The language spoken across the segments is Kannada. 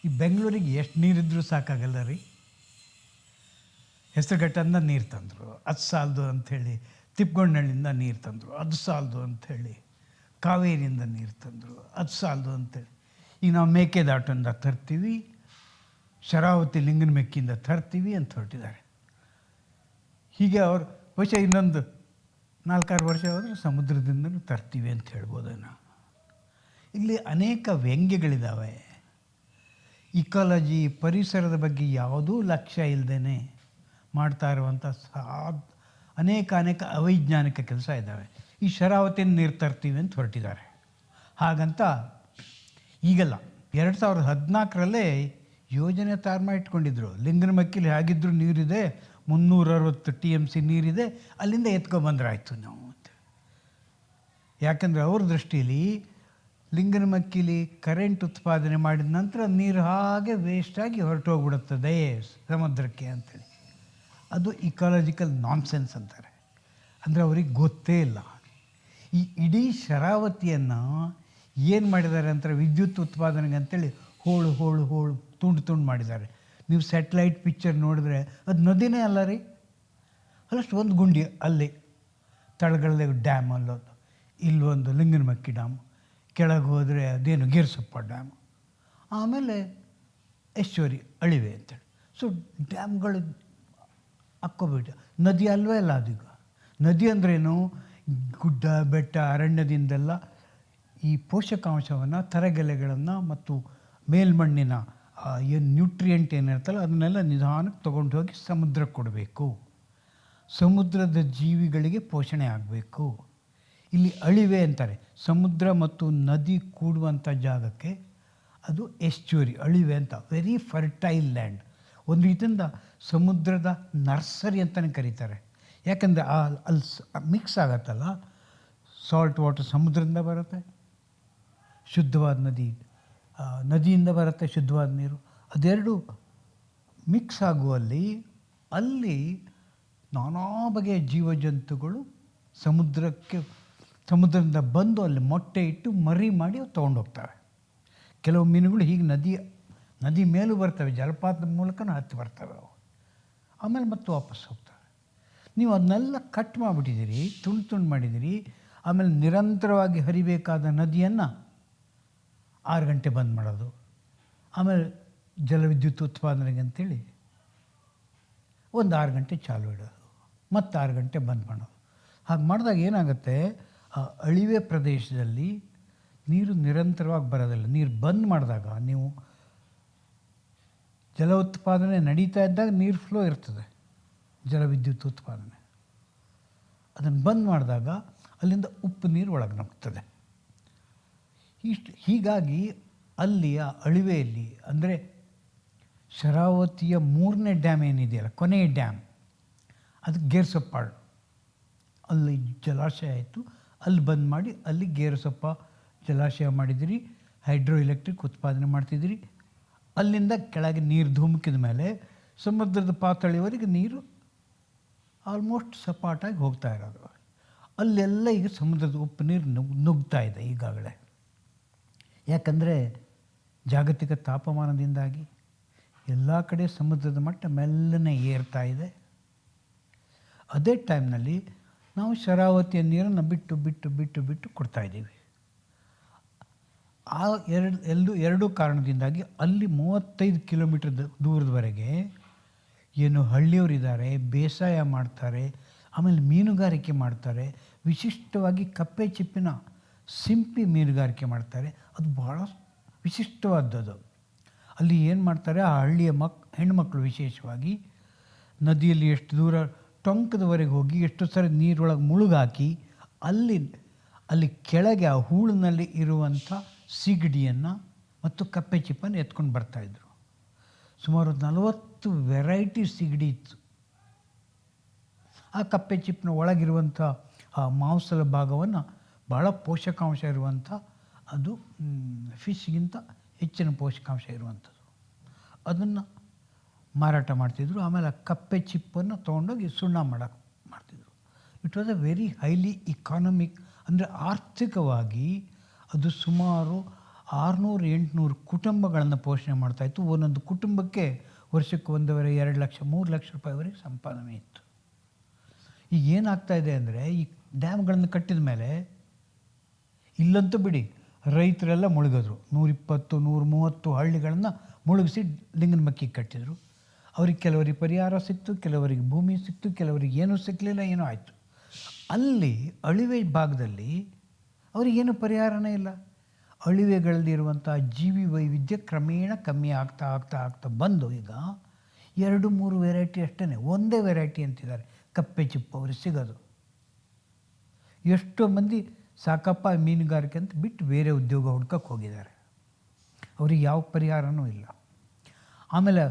ಈ ಬೆಂಗಳೂರಿಗೆ ಎಷ್ಟು ನೀರಿದ್ರೂ ಸಾಕಾಗಲ್ಲ ರೀ. ಹೆಸರುಘಟ್ಟದಿಂದ ನೀರು ತಂದರು, ಅದು ಸಾಲದು ಅಂಥೇಳಿ. ತಿಪ್ಪಗೊಂಡನಹಳ್ಳಿಯಿಂದ ನೀರು ತಂದರು, ಅದು ಸಾಲದು ಅಂಥೇಳಿ. ಕಾವೇರಿಯಿಂದ ನೀರು ತಂದರು, ಅದು ಸಾಲದು ಅಂಥೇಳಿ. ಈಗ ನಾವು ಮೇಕೆದಾಟಿಂದ ತರ್ತೀವಿ, ಶರಾವತಿ ಲಿಂಗನಮೆಕ್ಕಿಯಿಂದ ತರ್ತೀವಿ ಅಂತ ಹೊರಟಿದ್ದಾರೆ. ಹೀಗೆ ಅವರು ಬಹುಶಃ ಇನ್ನೊಂದು 4-6 ವರ್ಷ ಹೋದರೆ ಸಮುದ್ರದಿಂದಲೂ ತರ್ತೀವಿ ಅಂತ ಹೇಳ್ಬೋದೇನೋ. ಇಲ್ಲಿ ಅನೇಕ ವ್ಯಂಗ್ಯಗಳಿದ್ದಾವೆ. ಇಕಾಲಜಿ, ಪರಿಸರದ ಬಗ್ಗೆ ಯಾವುದೂ ಲಕ್ಷ್ಯ ಇಲ್ಲದೇ ಮಾಡ್ತಾ ಇರುವಂಥ ಅನೇಕ ಅವೈಜ್ಞಾನಿಕ ಕೆಲಸ ಇದ್ದಾವೆ. ಈ ಶರಾವತಿಯನ್ನು ನೀರು ತರ್ತೀವಿ ಅಂತ ಹೊರಟಿದ್ದಾರೆ. ಹಾಗಂತ ಈಗಲ್ಲ, 2014ರಲ್ಲೇ ಯೋಜನೆ ತಯಾರು ಇಟ್ಕೊಂಡಿದ್ರು. ಲಿಂಗನಮಕ್ಕಿಲಿ ಹೇಗಿದ್ದರೂ ನೀರಿದೆ, 360 TMC ನೀರಿದೆ, ಅಲ್ಲಿಂದ ಎತ್ಕೊಬಂದ್ರಾಯ್ತು ನಾವು. ಯಾಕಂದರೆ ಅವ್ರ ದೃಷ್ಟಿಯಲ್ಲಿ ಲಿಂಗನಮಕ್ಕಿಲಿ ಕರೆಂಟ್ ಉತ್ಪಾದನೆ ಮಾಡಿದ ನಂತರ ನೀರು ಹಾಗೆ ವೇಸ್ಟಾಗಿ ಹೊರಟೋಗ್ಬಿಡುತ್ತದೆ ಸಮುದ್ರಕ್ಕೆ ಅಂತೇಳಿ. ಅದು ಇಕಾಲಜಿಕಲ್ ನಾನ್ಸೆನ್ಸ್ ಅಂತಾರೆ. ಅಂದರೆ ಅವ್ರಿಗೆ ಗೊತ್ತೇ ಇಲ್ಲ. ಈ ಇಡೀ ಶರಾವತಿಯನ್ನು ಏನು ಮಾಡಿದ್ದಾರೆ ಅಂತಾರೆ, ವಿದ್ಯುತ್ ಉತ್ಪಾದನೆಗೆ ಅಂತೇಳಿ ಹೋಳು ಹೋಳು ಹೋಳು ತುಂಡು ತುಂಡು ಮಾಡಿದ್ದಾರೆ. ನೀವು ಸ್ಯಾಟಲೈಟ್ ಪಿಕ್ಚರ್ ನೋಡಿದ್ರೆ ಅದು ನದಿನೇ ಅಲ್ಲ ರೀ. ಅಲ್ಲಷ್ಟು ಒಂದು ಗುಂಡಿ ಅಲ್ಲಿ ತಳಗಡೆ ಡ್ಯಾಮ್ ಅಲ್ಲೋದು, ಇಲ್ಲೊಂದು ಲಿಂಗನಮಕ್ಕಿ ಡ್ಯಾಮ್, ಕೆಳಗೆ ಹೋದರೆ ಅದೇನು ಗೇರ್ಸೊಪ್ಪ ಡ್ಯಾಮ್, ಆಮೇಲೆ ಎಷ್ಟುವರಿ ಅಳಿವೆ ಅಂತೇಳಿ. ಸೊ ಡ್ಯಾಮ್ಗಳು ಹಾಕ್ಕೋಬಿಟ್ಟು ನದಿ ಅಲ್ವೇ ಅಲ್ಲ ಅದೀಗ. ನದಿ ಅಂದ್ರೇನು, ಗುಡ್ಡ ಬೆಟ್ಟ ಅರಣ್ಯದಿಂದೆಲ್ಲ ಈ ಪೋಷಕಾಂಶವನ್ನು, ತರಗೆಲೆಗಳನ್ನು ಮತ್ತು ಮೇಲ್ಮಣ್ಣಿನ ಏನು ನ್ಯೂಟ್ರಿಯೆಂಟ್ ಏನಿರ್ತಲ್ಲ ಅದನ್ನೆಲ್ಲ ನಿಧಾನಕ್ಕೆ ತೊಗೊಂಡು ಹೋಗಿ ಸಮುದ್ರಕ್ಕೆ ಕೊಡಬೇಕು. ಸಮುದ್ರದ ಜೀವಿಗಳಿಗೆ ಪೋಷಣೆ ಆಗಬೇಕು. ಇಲ್ಲಿ ಅಳಿವೆ ಅಂತಾರೆ. ಸಮುದ್ರ ಮತ್ತು ನದಿ ಕೂಡುವಂಥ ಜಾಗಕ್ಕೆ ಅದು ಎಸ್ಚುರಿ, ಅಳಿವೆ ಅಂತ. Very fertile land. ಒಂದು ರೀತಿಯಿಂದ ಸಮುದ್ರದ ನರ್ಸರಿ ಅಂತಲೇ ಕರೀತಾರೆ. ಯಾಕಂದರೆ ಅಲ್ಲಿ ಮಿಕ್ಸ್ ಆಗತ್ತಲ್ಲ, ಸಾಲ್ಟ್ ವಾಟರ್ ಸಮುದ್ರದಿಂದ ಬರುತ್ತೆ, ಶುದ್ಧವಾದ ನದಿಯಿಂದ ಬರುತ್ತೆ ಶುದ್ಧವಾದ ನೀರು. ಅದೆರಡು ಮಿಕ್ಸ್ ಆಗುವಲ್ಲಿ ಅಲ್ಲಿ ನಾನಾ ಬಗೆಯ ಜೀವಜಂತುಗಳು ಸಮುದ್ರದಿಂದ ಬಂದು ಅಲ್ಲಿ ಮೊಟ್ಟೆ ಇಟ್ಟು ಮರಿ ಮಾಡಿ ತೊಗೊಂಡೋಗ್ತವೆ. ಕೆಲವು ಮೀನುಗಳು ಹೀಗೆ ನದಿ ಮೇಲೂ ಬರ್ತವೆ, ಜಲಪಾತದ ಮೂಲಕನೂ ಹತ್ತಿ ಬರ್ತವೆ ಅವು. ಆಮೇಲೆ ಮತ್ತೆ ವಾಪಸ್ ಹೋಗ್ತವೆ. ನೀವು ಅದನ್ನೆಲ್ಲ ಕಟ್ ಮಾಡಿಬಿಟ್ಟಿದ್ದೀರಿ, ತುಂಡು ತುಂಡು ಮಾಡಿದ್ದೀರಿ. ಆಮೇಲೆ ನಿರಂತರವಾಗಿ ಹರಿಬೇಕಾದ ನದಿಯನ್ನು 6 ಗಂಟೆ ಬಂದ್ ಮಾಡೋದು, ಆಮೇಲೆ ಜಲವಿದ್ಯುತ್ ಉತ್ಪಾದನೆಗೆ ಅಂತೇಳಿ ಒಂದು 6 ಗಂಟೆ ಚಾಲು ಇಡೋದು, ಮತ್ತು 6 ಗಂಟೆ ಬಂದ್ ಮಾಡೋದು. ಹಾಗೆ ಮಾಡಿದಾಗ ಏನಾಗುತ್ತೆ, ಆ ಅಳಿವೆ ಪ್ರದೇಶದಲ್ಲಿ ನೀರು ನಿರಂತರವಾಗಿ ಬರೋದಿಲ್ಲ. ನೀರು ಬಂದ್ ಮಾಡಿದಾಗ, ನೀವು ಜಲ ಉತ್ಪಾದನೆ ನಡೀತಾ ಇದ್ದಾಗ ನೀರು ಫ್ಲೋ ಇರ್ತದೆ, ಜಲವಿದ್ಯುತ್ ಉತ್ಪಾದನೆ. ಅದನ್ನು ಬಂದ್ ಮಾಡಿದಾಗ ಅಲ್ಲಿಂದ ಉಪ್ಪು ನೀರು ಒಳಗೆ ನುಗ್ತದೆ. ಹೀಗಾಗಿ ಅಲ್ಲಿ ಆ ಅಳಿವೆಯಲ್ಲಿ, ಅಂದರೆ ಶರಾವತಿಯ 3ನೇ ಡ್ಯಾಮ್ ಏನಿದೆಯಲ್ಲ, ಕೊನೆಯ ಡ್ಯಾಮ್, ಅದು ಗೇರ್ಸೊಪ್ಪಾಳು, ಅಲ್ಲಿ ಜಲಾಶಯ ಆಯಿತು. ಅಲ್ಲಿ ಬಂದ್ ಮಾಡಿ ಅಲ್ಲಿ ಗೇರುಸೊಪ್ಪ ಜಲಾಶಯ ಮಾಡಿದಿರಿ, ಹೈಡ್ರೋ ಎಲೆಕ್ಟ್ರಿಕ್ ಉತ್ಪಾದನೆ ಮಾಡ್ತಿದ್ದೀರಿ. ಅಲ್ಲಿಂದ ಕೆಳಗೆ ನೀರು ಧುಮುಕಿದ ಮೇಲೆ ಸಮುದ್ರದ ಪಾತಳಿವರೆಗೆ ನೀರು ಆಲ್ಮೋಸ್ಟ್ ಸಪಾಟಾಗಿ ಹೋಗ್ತಾ ಇರೋದು. ಅಲ್ಲೆಲ್ಲ ಈಗ ಸಮುದ್ರದ ಉಪ್ಪು ನೀರು ನುಗ್ತಾ ಇದೆ ಈಗಾಗಲೇ. ಯಾಕಂದರೆ ಜಾಗತಿಕ ತಾಪಮಾನದಿಂದಾಗಿ ಎಲ್ಲ ಕಡೆ ಸಮುದ್ರದ ಮಟ್ಟ ಮೆಲ್ಲನೆ ಏರ್ತಾ ಇದೆ. ಅದೇ ಟೈಮ್ನಲ್ಲಿ ನಾವು ಶರಾವತಿಯ ನೀರನ್ನು ಬಿಟ್ಟು ಬಿಟ್ಟು ಬಿಟ್ಟು ಬಿಟ್ಟು ಕೊಡ್ತಾಯಿದ್ದೀವಿ. ಆ ಎರಡೂ ಕಾರಣದಿಂದಾಗಿ ಅಲ್ಲಿ 35 ಕಿಲೋಮೀಟರ್ ದೂರದವರೆಗೆ ಏನು ಹಳ್ಳಿಯವರಿದ್ದಾರೆ, ಬೇಸಾಯ ಮಾಡ್ತಾರೆ, ಆಮೇಲೆ ಮೀನುಗಾರಿಕೆ ಮಾಡ್ತಾರೆ. ವಿಶಿಷ್ಟವಾಗಿ ಕಪ್ಪೆ ಚಿಪ್ಪಿನ ಸಿಂಪಿ ಮೀನುಗಾರಿಕೆ ಮಾಡ್ತಾರೆ. ಅದು ಭಾಳ ವಿಶಿಷ್ಟವಾದದ್ದು. ಅಲ್ಲಿ ಏನು ಮಾಡ್ತಾರೆ, ಆ ಹಳ್ಳಿಯ ಹೆಣ್ಣುಮಕ್ಕಳು ವಿಶೇಷವಾಗಿ ನದಿಯಲ್ಲಿ ಎಷ್ಟು ದೂರ ಟೊಂಕದವರೆಗೆ ಹೋಗಿ ಎಷ್ಟು ಸರಿ ನೀರೊಳಗೆ ಮುಳುಗಾಕಿ ಅಲ್ಲಿ ಕೆಳಗೆ ಆ ಹೂಳಿನಲ್ಲಿ ಇರುವಂಥ ಸಿಗಡಿಯನ್ನು ಮತ್ತು ಕಪ್ಪೆ ಚಿಪ್ಪನ್ನು ಎತ್ಕೊಂಡು ಬರ್ತಾಯಿದ್ರು. ಸುಮಾರು 40 ವೆರೈಟಿ ಸಿಗಡಿ ಇತ್ತು. ಆ ಕಪ್ಪೆ ಚಿಪ್ಪಿನ ಒಳಗಿರುವಂಥ ಆ ಮಾಂಸದ ಭಾಗವನ್ನು, ಭಾಳ ಪೋಷಕಾಂಶ ಇರುವಂಥ, ಅದು ಫಿಶ್ಗಿಂತ ಹೆಚ್ಚಿನ ಪೋಷಕಾಂಶ ಇರುವಂಥದ್ದು, ಅದನ್ನು ಮಾರಾಟ ಮಾಡ್ತಿದ್ರು. ಆಮೇಲೆ ಆ ಕಪ್ಪೆ ಚಿಪ್ಪನ್ನು ತೊಗೊಂಡೋಗಿ ಸುಣ್ಣ ಮಾಡ್ತಿದ್ರು. It was A very highly economic, ಅಂದರೆ ಆರ್ಥಿಕವಾಗಿ ಅದು ಸುಮಾರು 600-800 ಕುಟುಂಬಗಳನ್ನು ಪೋಷಣೆ ಮಾಡ್ತಾಯಿತ್ತು. ಒಂದೊಂದು ಕುಟುಂಬಕ್ಕೆ ವರ್ಷಕ್ಕೆ 1.5-2 ಲಕ್ಷ 3 ಲಕ್ಷ ರೂಪಾಯಿವರೆಗೆ ಸಂಪಾದನೆ ಇತ್ತು. ಈಗ ಏನಾಗ್ತಾಯಿದೆ ಅಂದರೆ, ಈ ಡ್ಯಾಮ್ಗಳನ್ನು ಕಟ್ಟಿದ ಮೇಲೆ ಇಲ್ಲಂತೂ ಬಿಡಿ, ರೈತರೆಲ್ಲ ಮುಳುಗಿದ್ರು. 120-130 ಹಳ್ಳಿಗಳನ್ನು ಮುಳುಗಿಸಿ ಲಿಂಗನಮಕ್ಕಿಗೆ ಕಟ್ಟಿದರು. ಅವ್ರಿಗೆ ಕೆಲವರಿಗೆ ಪರಿಹಾರ ಸಿಕ್ತು, ಕೆಲವರಿಗೆ ಭೂಮಿ ಸಿಕ್ತು, ಕೆಲವರಿಗೆ ಏನೂ ಸಿಕ್ಕಲಿಲ್ಲ, ಏನೋ ಆಯಿತು. ಅಲ್ಲಿ ಅಳಿವೆ ಭಾಗದಲ್ಲಿ ಅವರಿಗೇನು ಪರಿಹಾರನೇ ಇಲ್ಲ. ಅಳಿವೆಗಳಲ್ಲಿರುವಂಥ ಜೀವಿ ವೈವಿಧ್ಯ ಕ್ರಮೇಣ ಕಮ್ಮಿ ಆಗ್ತಾ ಆಗ್ತಾ ಆಗ್ತಾ ಬಂದು ಈಗ 2-3 ವೆರೈಟಿ ಅಷ್ಟೇ, ಒಂದೇ ವೆರೈಟಿ ಅಂತಿದ್ದಾರೆ. ಕಪ್ಪೆ ಚಿಪ್ಪು ಅವ್ರಿಗೆ ಸಿಗೋದು. ಎಷ್ಟೋ ಮಂದಿ ಸಾಕಪ್ಪ ಮೀನುಗಾರಿಕೆ ಅಂತ ಬಿಟ್ಟು ಬೇರೆ ಉದ್ಯೋಗ ಹುಡ್ಕಕ್ಕೆ ಹೋಗಿದ್ದಾರೆ. ಅವ್ರಿಗೆ ಯಾವ ಪರಿಹಾರವೂ ಇಲ್ಲ. ಆಮೇಲೆ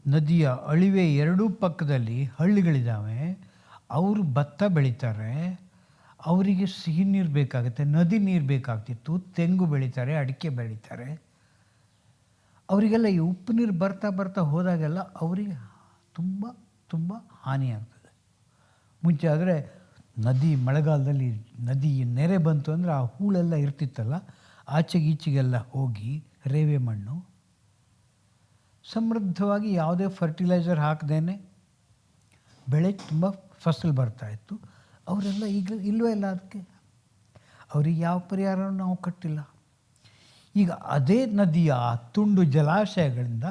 ನದಿಯ ಅಳಿವೆ ಎರಡೂ ಪಕ್ಕದಲ್ಲಿ ಹಳ್ಳಿಗಳಿದ್ದಾವೆ. ಅವರು ಭತ್ತ ಬೆಳೀತಾರೆ, ಅವರಿಗೆ ಸಿಹಿ ನೀರು ಬೇಕಾಗುತ್ತೆ, ನದಿ ನೀರು ಬೇಕಾಗ್ತಿತ್ತು. ತೆಂಗು ಬೆಳೀತಾರೆ, ಅಡಿಕೆ ಬೆಳೀತಾರೆ. ಅವರಿಗೆಲ್ಲ ಈ ಉಪ್ಪು ನೀರು ಬರ್ತಾ ಬರ್ತಾ ಹೋದಾಗೆಲ್ಲ ಅವರಿಗೆ ತುಂಬ ತುಂಬ ಹಾನಿಯಾಗ್ತದೆ. ಮುಂಚೆ ಆದರೆ ನದಿ ಮಳೆಗಾಲದಲ್ಲಿ ನದಿ ನೆರೆ ಬಂತು ಅಂದರೆ ಆ ಹೂಳೆಲ್ಲ ಇರ್ತಿತ್ತಲ್ಲ, ಆಚೆಗೀಚೆಗೆಲ್ಲ ಹೋಗಿ ರೇವೆ ಮಣ್ಣು ಸಮೃದ್ಧವಾಗಿ ಯಾವುದೇ ಫರ್ಟಿಲೈಸರ್ ಹಾಕದೇನೆ ಬೆಳೆ ತುಂಬ ಫಸಲು ಬರ್ತಾಯಿತ್ತು. ಅವರೆಲ್ಲ ಈಗ ಇಲ್ಲವೇ ಇಲ್ಲ. ಅದಕ್ಕೆ ಅವ್ರಿಗೆ ಯಾವ ಪರಿಹಾರನೂ ನಾವು ಕಟ್ಟಿಲ್ಲ. ಈಗ ಅದೇ ನದಿಯ ತುಂಡು ಜಲಾಶಯಗಳಿಂದ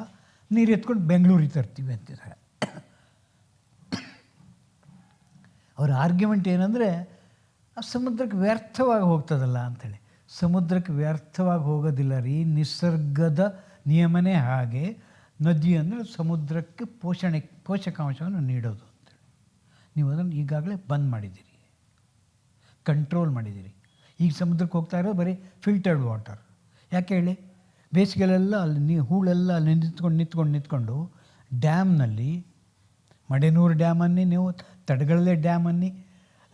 ನೀರು ಎತ್ಕೊಂಡು ಬೆಂಗಳೂರಿಗೆ ತರ್ತೀವಿ ಅಂತಿದ್ದಾರೆ. ಅವ್ರ ಆರ್ಗ್ಯುಮೆಂಟ್ ಏನಂದರೆ, ಸಮುದ್ರಕ್ಕೆ ವ್ಯರ್ಥವಾಗಿ ಹೋಗ್ತದಲ್ಲ ಅಂಥೇಳಿ. ಸಮುದ್ರಕ್ಕೆ ವ್ಯರ್ಥವಾಗಿ ಹೋಗೋದಿಲ್ಲ ರೀ, ನಿಸರ್ಗದ ನಿಯಮನೇ ಹಾಗೆ. ನದಿ ಅಂದರೆ ಸಮುದ್ರಕ್ಕೆ ಪೋಷಕಾಂಶವನ್ನು ನೀಡೋದು ಅಂತೇಳಿ. ನೀವು ಅದನ್ನು ಈಗಾಗಲೇ ಬಂದ್ ಮಾಡಿದ್ದೀರಿ, ಕಂಟ್ರೋಲ್ ಮಾಡಿದ್ದೀರಿ. ಈಗ ಸಮುದ್ರಕ್ಕೆ ಹೋಗ್ತಾ ಇರೋದು ಬರೀ ಫಿಲ್ಟರ್ಡ್ ವಾಟರ್. ಯಾಕೆ ಹೇಳಿ? ಬೇಸಿಗೆಲೆಲ್ಲ ಅಲ್ಲಿ ಹೂಳೆಲ್ಲ ಅಲ್ಲಿ ನಿಂತ್ಕೊಂಡು ಡ್ಯಾಮ್ನಲ್ಲಿ, ಮಡೆನೂರು ಡ್ಯಾಮನ್ನಿ, ನೀವು ತಡಗಳಲೆ ಡ್ಯಾಮನ್ನಿ,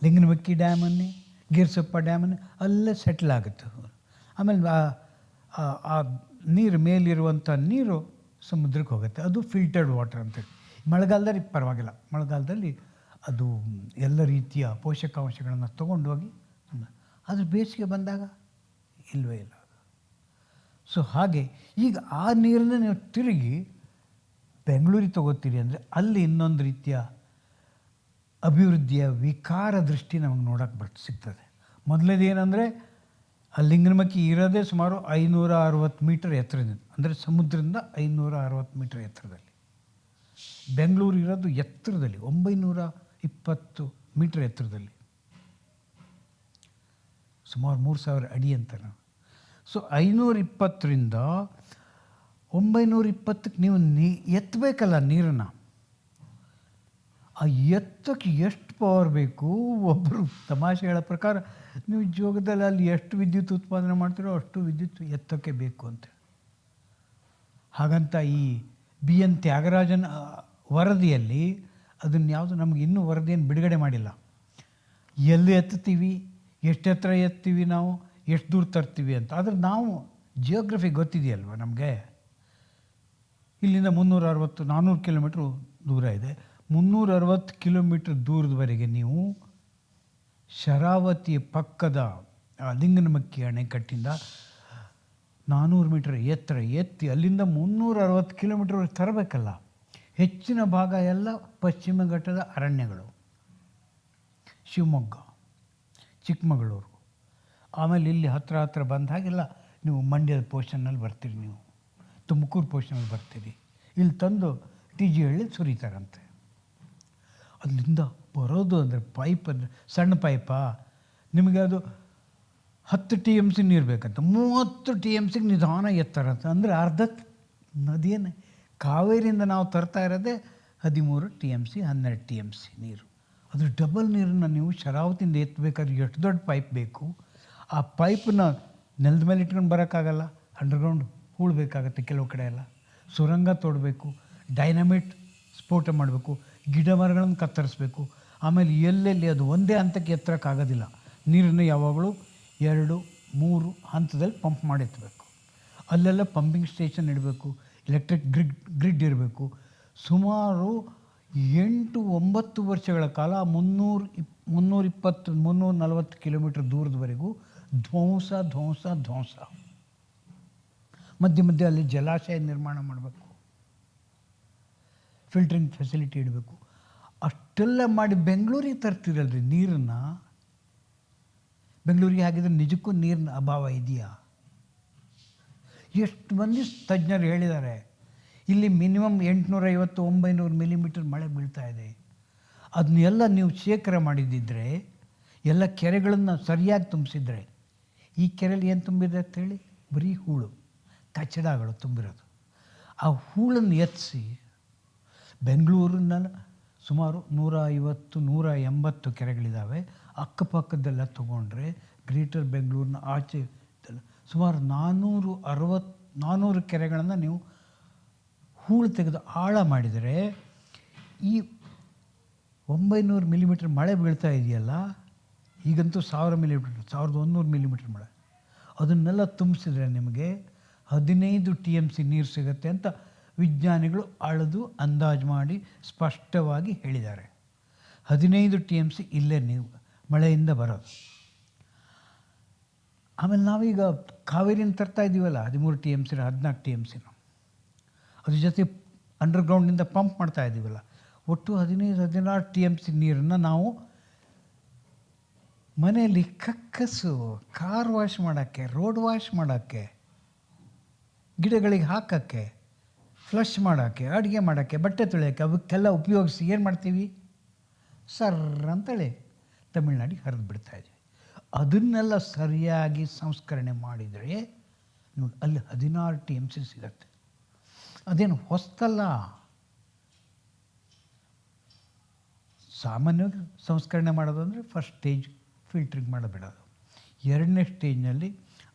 ಲಿಂಗನಮಕ್ಕಿ ಡ್ಯಾಮನ್ನಿ, ಗೀರ್ಸಪ್ಪ ಡ್ಯಾಮನ್ನಿ, ಅಲ್ಲೇ ಸೆಟ್ಲ್ ಆಗುತ್ತೆ. ಆಮೇಲೆ ಆ ನೀರು ಮೇಲಿರುವಂಥ ನೀರು ಸಮುದ್ರಕ್ಕೆ ಹೋಗುತ್ತೆ. ಅದು ಫಿಲ್ಟರ್ಡ್ ವಾಟರ್ ಅಂತೇಳಿ. ಮಳೆಗಾಲದಲ್ಲಿ ಪರವಾಗಿಲ್ಲ, ಮಳೆಗಾಲದಲ್ಲಿ ಅದು ಎಲ್ಲ ರೀತಿಯ ಪೋಷಕಾಂಶಗಳನ್ನು ತೊಗೊಂಡೋಗಿ. ಆದರೆ ಬೇಸಿಗೆ ಬಂದಾಗ ಇಲ್ಲವೇ ಇಲ್ಲ. ಸೊ ಹಾಗೆ ಈಗ ಆ ನೀರನ್ನ ನೀವು ತಿರುಗಿ ಬೆಂಗಳೂರಿಗೆ ತಗೋತೀರಿ ಅಂದರೆ ಅಲ್ಲಿ ಇನ್ನೊಂದು ರೀತಿಯ ಅಭಿವೃದ್ಧಿಯ ವಿಕಾರ ದೃಷ್ಟಿ ನಮಗೆ ನೋಡೋಕ್ಕೆ ಸಿಗ್ತದೆ. ಮೊದಲನೇದೇನೆಂದರೆ, ಆ ಲಿಂಗನಮಕ್ಕಿ ಇರೋದೇ ಸುಮಾರು 560 ಮೀಟರ್ ಎತ್ತರದಿಂದ, ಅಂದರೆ ಸಮುದ್ರದಿಂದ 560 ಮೀಟರ್ ಎತ್ತರದಲ್ಲಿ. ಬೆಂಗಳೂರು ಇರೋದು ಎತ್ತರದಲ್ಲಿ 920 ಮೀಟರ್ ಎತ್ತರದಲ್ಲಿ, ಸುಮಾರು 3000 ಅಡಿ ಅಂತಾರೆ. ಸೊ 520ರಿಂದ 920ಕ್ಕೆ ನೀವು ಎತ್ತಬೇಕಲ್ಲ ನೀರನ್ನು. ಆ ಎತ್ತಕ್ಕೆ ಎಷ್ಟು ಪವರ್ ಬೇಕು? ಒಬ್ಬರು ತಮಾಷೆ ಹೇಳೋ ಪ್ರಕಾರ, ನೀವು ಜೋಗದಲ್ಲಿ ಅಲ್ಲಿ ಎಷ್ಟು ವಿದ್ಯುತ್ ಉತ್ಪಾದನೆ ಮಾಡ್ತೀರೋ ಅಷ್ಟು ವಿದ್ಯುತ್ ಎತ್ತಕ್ಕೆ ಬೇಕು ಅಂತ. ಹಾಗಂತ ಈ BN ತ್ಯಾಗರಾಜನ್ ವರದಿಯಲ್ಲಿ ಅದನ್ನು ಯಾವುದು ನಮಗೆ ಇನ್ನೂ ವರದಿಯನ್ನು ಬಿಡುಗಡೆ ಮಾಡಿಲ್ಲ. ಎಲ್ಲಿ ಎತ್ತುತ್ತೀವಿ, ಎಷ್ಟು ಎತ್ತರ ಎತ್ತೀವಿ, ನಾವು ಎಷ್ಟು ದೂರ ತರ್ತೀವಿ ಅಂತ. ಆದರೆ ನಾವು ಜಿಯೋಗ್ರಫಿ ಗೊತ್ತಿದೆಯಲ್ವ ನಮಗೆ. ಇಲ್ಲಿಂದ 360-400 ಕಿಲೋಮೀಟ್ರು ದೂರ ಇದೆ. 360 ಕಿಲೋಮೀಟ್ರ್ ದೂರದವರೆಗೆ ನೀವು ಶರಾವತಿ ಪಕ್ಕದ ಲಿಂಗನಮಕ್ಕಿ ಅಣೆಕಟ್ಟಿಂದ 400 ಮೀಟರ್ ಎತ್ತರ ಎತ್ತಿ ಅಲ್ಲಿಂದ 360 ಕಿಲೋಮೀಟ್ರ್ವರೆಗೆ ತರಬೇಕಲ್ಲ. ಹೆಚ್ಚಿನ ಭಾಗ ಎಲ್ಲ ಪಶ್ಚಿಮ ಘಟ್ಟದ ಅರಣ್ಯಗಳು, ಶಿವಮೊಗ್ಗ, ಚಿಕ್ಕಮಗಳೂರು, ಆಮೇಲೆ ಇಲ್ಲಿ ಹತ್ರ ಬಂದ ಹಾಗೆಲ್ಲ ನೀವು ಮಂಡ್ಯದ ಪೋರ್ಷನ್ನಲ್ಲಿ ಬರ್ತೀರಿ, ನೀವು ತುಮಕೂರು ಪೋರ್ಷನಲ್ಲಿ ಬರ್ತೀರಿ. ಇಲ್ಲಿ ತಂದು TG ಹಳ್ಳಿ ಸುರಿತಾರಂತೆ. ಅಲ್ಲಿಂದ ಬರೋದು ಅಂದರೆ ಪೈಪ್, ಅಂದರೆ ಸಣ್ಣ ಪೈಪಾ, ನಿಮಗೆ ಅದು 10 TMC ನೀರು ಬೇಕಂತ, 30 TMCಗೆ ನಿಧಾನ ಎತ್ತಾರಂತ. ಅಂದರೆ ಅರ್ಧ ನದಿಯನ್ನೇ ಕಾವೇರಿಯಿಂದ ನಾವು ತರ್ತಾ ಇರೋದೇ 13 TMC 12 TMC ನೀರು. ಅದು ಡಬಲ್ ನೀರನ್ನು ನೀವು ಶರಾವತಿಯಿಂದ ಎತ್ತಬೇಕಾದ್ರೆ ಎಷ್ಟು ದೊಡ್ಡ ಪೈಪ್ ಬೇಕು. ಆ ಪೈಪನ್ನ ನೆಲದ ಮೇಲೆ ಇಟ್ಕೊಂಡು ಬರೋಕ್ಕಾಗಲ್ಲ, ಅಂಡರ್ಗ್ರೌಂಡ್ ಹೂಳಬೇಕಾಗತ್ತೆ. ಕೆಲವು ಕಡೆ ಎಲ್ಲ ಸುರಂಗ ತೋಡಬೇಕು, ಡೈನಮೈಟ್ ಸ್ಫೋಟ ಮಾಡಬೇಕು, ಗಿಡ ಮರಗಳನ್ನು ಕತ್ತರಿಸಬೇಕು. ಆಮೇಲೆ ಎಲ್ಲೆಲ್ಲಿ ಅದು ಒಂದೇ ಹಂತಕ್ಕೆ ಎತ್ತರಕ್ಕಾಗೋದಿಲ್ಲ. ನೀರನ್ನು ಯಾವಾಗಲೂ 2-3 ಹಂತದಲ್ಲಿ ಪಂಪ್ ಮಾಡಿರ್ಬೇಕು. ಅಲ್ಲೆಲ್ಲ ಪಂಪಿಂಗ್ ಸ್ಟೇಷನ್ ಇಡಬೇಕು, ಎಲೆಕ್ಟ್ರಿಕ್ ಗ್ರಿಡ್ ಇರಬೇಕು. ಸುಮಾರು 8-9 ವರ್ಷಗಳ ಕಾಲ 320-340 ಕಿಲೋಮೀಟ್ರ್ ದೂರದವರೆಗೂ ಧ್ವಂಸ. ಮಧ್ಯೆ ಮಧ್ಯೆ ಅಲ್ಲಿ ಜಲಾಶಯ ನಿರ್ಮಾಣ ಮಾಡಬೇಕು, ಫಿಲ್ಟ್ರಿಂಗ್ ಫೆಸಿಲಿಟಿ ಇಡಬೇಕು. ಅಷ್ಟೆಲ್ಲ ಮಾಡಿ ಬೆಂಗಳೂರಿಗೆ ತರ್ತಿರಲ್ರಿ ನೀರನ್ನು. ಬೆಂಗಳೂರಿಗೆ ಹಾಗಿದ್ರೆ ನಿಜಕ್ಕೂ ನೀರಿನ ಅಭಾವ ಇದೆಯಾ? ಎಷ್ಟು ಮಂದಿ ತಜ್ಞರು ಹೇಳಿದ್ದಾರೆ, ಇಲ್ಲಿ ಮಿನಿಮಮ್ 850-900 ಮಿಲಿಮೀಟರ್ ಮಳೆ ಬೀಳ್ತಾ ಇದೆ. ಅದನ್ನೆಲ್ಲ ನೀವು ಶೇಖರ ಮಾಡಿದ್ದಿದ್ರೆ, ಎಲ್ಲ ಕೆರೆಗಳನ್ನು ಸರಿಯಾಗಿ ತುಂಬಿಸಿದ್ರೆ, ಈ ಕೆರೆಯಲ್ಲಿ ಏನು ತುಂಬಿದೆ ಅಂತೇಳಿ ಬರೀ ಹೂಳು, ಕಚಡಗಳು ತುಂಬಿರೋದು. ಆ ಹೂಳನ್ನು ಎತ್ತಿಸಿ ಬೆಂಗಳೂರಿನಲ್ಲಿ ಸುಮಾರು 150-180 ಕೆರೆಗಳಿದ್ದಾವೆ. ಅಕ್ಕಪಕ್ಕದೆಲ್ಲ ತೊಗೊಂಡ್ರೆ ಗ್ರೇಟರ್ ಬೆಂಗಳೂರಿನ ಆಚೆ ಸುಮಾರು 400 ಕೆರೆಗಳನ್ನು ನೀವು ಹೂಳು ತೆಗೆದು ಆಳ ಮಾಡಿದರೆ, ಈ 900 ಮಿಲಿಮೀಟರ್ ಮಳೆ ಬೀಳ್ತಾ ಇದೆಯಲ್ಲ, ಈಗಂತೂ 1000 ಮಿಲಿಮೀಟರ್, 1100 ಮಿಲಿಮೀಟರ್ ಮಳೆ, ಅದನ್ನೆಲ್ಲ ತುಂಬಿಸಿದ್ರೆ ನಿಮಗೆ 15 TMC ನೀರು ಸಿಗುತ್ತೆ ಅಂತ ವಿಜ್ಞಾನಿಗಳು ಅಳೆದು ಅಂದಾಜು ಮಾಡಿ ಸ್ಪಷ್ಟವಾಗಿ ಹೇಳಿದ್ದಾರೆ. 15 TMC ಇಲ್ಲೇ ನೀವು ಮಳೆಯಿಂದ ಬರೋದು. ಆಮೇಲೆ ನಾವೀಗ ಕಾವೇರಿನ ತರ್ತಾ ಇದ್ದೀವಲ್ಲ, 13 TMC 14 TMC, ಅದ್ರ ಜೊತೆ ಅಂಡರ್ಗ್ರೌಂಡಿಂದ ಪಂಪ್ ಮಾಡ್ತಾ ಇದ್ದೀವಲ್ಲ, ಒಟ್ಟು 15-16 TMC ನೀರನ್ನು ನಾವು ಮನೆಯಲ್ಲಿ ಕಕ್ಕಸು, ಕಾರ್ ವಾಶ್ ಮಾಡೋಕ್ಕೆ, ರೋಡ್ ವಾಶ್ ಮಾಡೋಕ್ಕೆ, ಗಿಡಗಳಿಗೆ ಹಾಕೋಕ್ಕೆ, ಫ್ಲಶ್ ಮಾಡೋಕ್ಕೆ, ಅಡುಗೆ ಮಾಡೋಕ್ಕೆ, ಬಟ್ಟೆ ತೊಳೆಯೋಕ್ಕೆ, ಅವಕ್ಕೆಲ್ಲ ಉಪಯೋಗಿಸಿ ಏನು ಮಾಡ್ತೀವಿ? ಸರ್ರ ಅಂತೇಳಿ ತಮಿಳ್ನಾಡಿಗೆ ಹರಿದು ಬಿಡ್ತಾಯಿದ್ವಿ. ಅದನ್ನೆಲ್ಲ ಸರಿಯಾಗಿ ಸಂಸ್ಕರಣೆ ಮಾಡಿದರೆ ನೋಡಿ ಅಲ್ಲಿ 16 TMC ಸಿಗತ್ತೆ. ಅದೇನು ಹೊಸ್ತಲ್ಲ. ಸಾಮಾನ್ಯವಾಗಿ ಸಂಸ್ಕರಣೆ ಮಾಡೋದು ಅಂದರೆ ಫಸ್ಟ್ ಸ್ಟೇಜ್ ಫಿಲ್ಟ್ರಿಂಗ್ ಮಾಡಿಬಿಡೋದು. 2ನೇ ಸ್ಟೇಜ್ನಲ್ಲಿ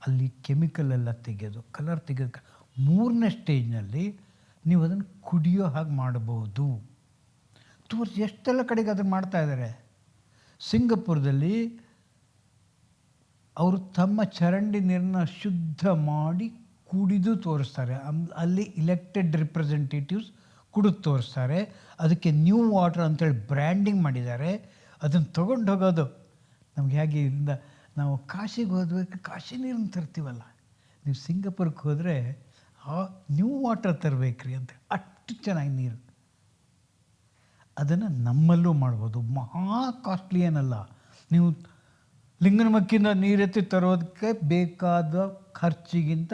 ಅಲ್ಲಿ ಕೆಮಿಕಲೆಲ್ಲ ತೆಗೆಯೋದು, ಕಲರ್ ತೆಗೆಯೋದು. 3ನೇ ಸ್ಟೇಜ್ನಲ್ಲಿ ನೀವು ಅದನ್ನು ಕುಡಿಯೋ ಹಾಗೆ ಮಾಡಬಹುದು. ತೋರಿಸಿ ಎಷ್ಟೆಲ್ಲ ಕಡೆಗೆ ಅದನ್ನು ಮಾಡ್ತಾಯಿದ್ದಾರೆ. ಸಿಂಗಪುರದಲ್ಲಿ ಅವರು ತಮ್ಮ ಚರಂಡಿ ನೀರನ್ನ ಶುದ್ಧ ಮಾಡಿ ಕುಡಿದು ತೋರಿಸ್ತಾರೆ. ಅಲ್ಲಿ ಇಲೆಕ್ಟೆಡ್ ರಿಪ್ರೆಸೆಂಟೇಟಿವ್ಸ್ ಕುಡಿದು ತೋರಿಸ್ತಾರೆ. ಅದಕ್ಕೆ ನ್ಯೂ ವಾಟರ್ ಅಂತೇಳಿ ಬ್ರ್ಯಾಂಡಿಂಗ್ ಮಾಡಿದ್ದಾರೆ. ಅದನ್ನು ತೊಗೊಂಡು ಹೋಗೋದು ನಮ್ಗೆ ಹೇಗೆ ಇಲ್ಲಿಂದ ನಾವು ಕಾಶಿಗೆ ಹೋದ್ಬೇಕು, ಕಾಶಿ ನೀರನ್ನು ತರ್ತೀವಲ್ಲ, ನೀವು ಸಿಂಗಪುರಕ್ಕೆ ಹೋದರೆ ನ್ಯೂ ವಾಟರ್ ತರಬೇಕ್ರಿ ಅಂತ, ಅಷ್ಟು ಚೆನ್ನಾಗಿ ನೀರು. ಅದನ್ನು ನಮ್ಮಲ್ಲೂ ಮಾಡ್ಬೋದು. ಮಹಾ ಕಾಸ್ಟ್ಲಿ ಏನಲ್ಲ. ನೀವು ಲಿಂಗನಮಕ್ಕಿಂದ ನೀರೆತ್ತಿ ತರೋದಕ್ಕೆ ಬೇಕಾದ ಖರ್ಚಿಗಿಂತ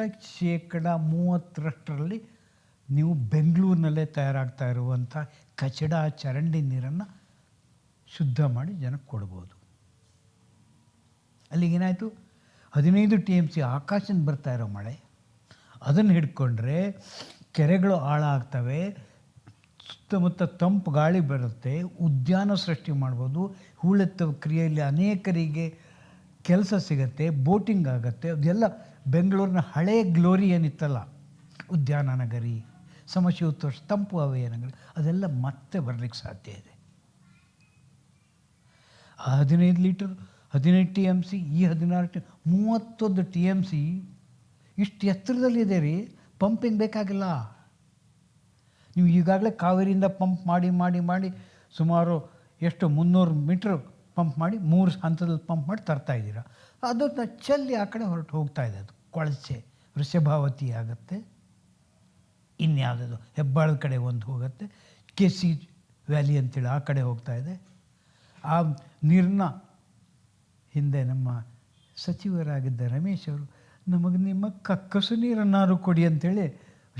30% ನೀವು ಬೆಂಗಳೂರಿನಲ್ಲೇ ತಯಾರಾಗ್ತಾ ಇರುವಂಥ ಕಚಡ ಚರಂಡಿ ನೀರನ್ನು ಶುದ್ಧ ಮಾಡಿ ಜನಕ್ಕೆ ಕೊಡ್ಬೋದು. ಅಲ್ಲಿಗೇನಾಯಿತು, 15 TMC ಆಕಾಶದಿಂದ ಬರ್ತಾ ಇರೋ ಮಳೆ, ಅದನ್ನು ಹಿಡ್ಕೊಂಡ್ರೆ ಕೆರೆಗಳು ಆಳ ಆಗ್ತವೆ, ಸುತ್ತಮುತ್ತ ತಂಪು ಗಾಳಿ ಬರುತ್ತೆ, ಉದ್ಯಾನ ಸೃಷ್ಟಿ ಮಾಡ್ಬೋದು, ಹೂಳೆತ್ತುವ ಕ್ರಿಯೆಯಲ್ಲಿ ಅನೇಕರಿಗೆ ಕೆಲಸ ಸಿಗುತ್ತೆ, ಬೋಟಿಂಗ್ ಆಗುತ್ತೆ. ಅದೆಲ್ಲ ಬೆಂಗಳೂರಿನ ಹಳೆಯ ಗ್ಲೋರಿ ಏನಿತ್ತಲ್ಲ, ಉದ್ಯಾನ ನಗರಿ, ಸಮಶೀತೋಷ್ಣ ತಂಪು ಹವೆಯ ನಗರಿ, ಅದೆಲ್ಲ ಮತ್ತೆ ಬರಲಿಕ್ಕೆ ಸಾಧ್ಯ ಇದೆ. 15 TMC, ಈ 16 31 TMC ಇಷ್ಟು ಎತ್ತರದಲ್ಲಿದೆ ರೀ. ಪಂಪಿಂಗ್ ಬೇಕಾಗಿಲ್ಲ. ನೀವು ಈಗಾಗಲೇ ಕಾವೇರಿಯಿಂದ ಪಂಪ್ ಮಾಡಿ ಮಾಡಿ ಮಾಡಿ ಸುಮಾರು 300 ಮೀಟ್ರ್ ಪಂಪ್ ಮಾಡಿ 3 ಹಂತದಲ್ಲಿ ಪಂಪ್ ಮಾಡಿ ತರ್ತಾಯಿದ್ದೀರ. ಅದನ್ನು ಚೆಲ್ಲಿ ಆ ಕಡೆ ಹೊರಟು ಹೋಗ್ತಾ ಇದೆ. ಅದು ಕೊಳಚೆ ವೃಷಭಾವತಿ ಆಗುತ್ತೆ, ಇನ್ಯಾವುದದು ಹೆಬ್ಬಾಳದ ಕಡೆ ಒಂದು ಹೋಗುತ್ತೆ, KC ವ್ಯಾಲಿ ಅಂತೇಳಿ ಆ ಕಡೆ ಹೋಗ್ತಾ ಇದೆ. ಆ ನೀರನ್ನ ಹಿಂದೆ ನಮ್ಮ ಸಚಿವರಾಗಿದ್ದ ರಮೇಶ್ ಅವರು ನಮಗೆ ನಿಮ್ಮ ಕಕ್ಕಸು ನೀರನ್ನಾರು ಕೊಡಿ ಅಂಥೇಳಿ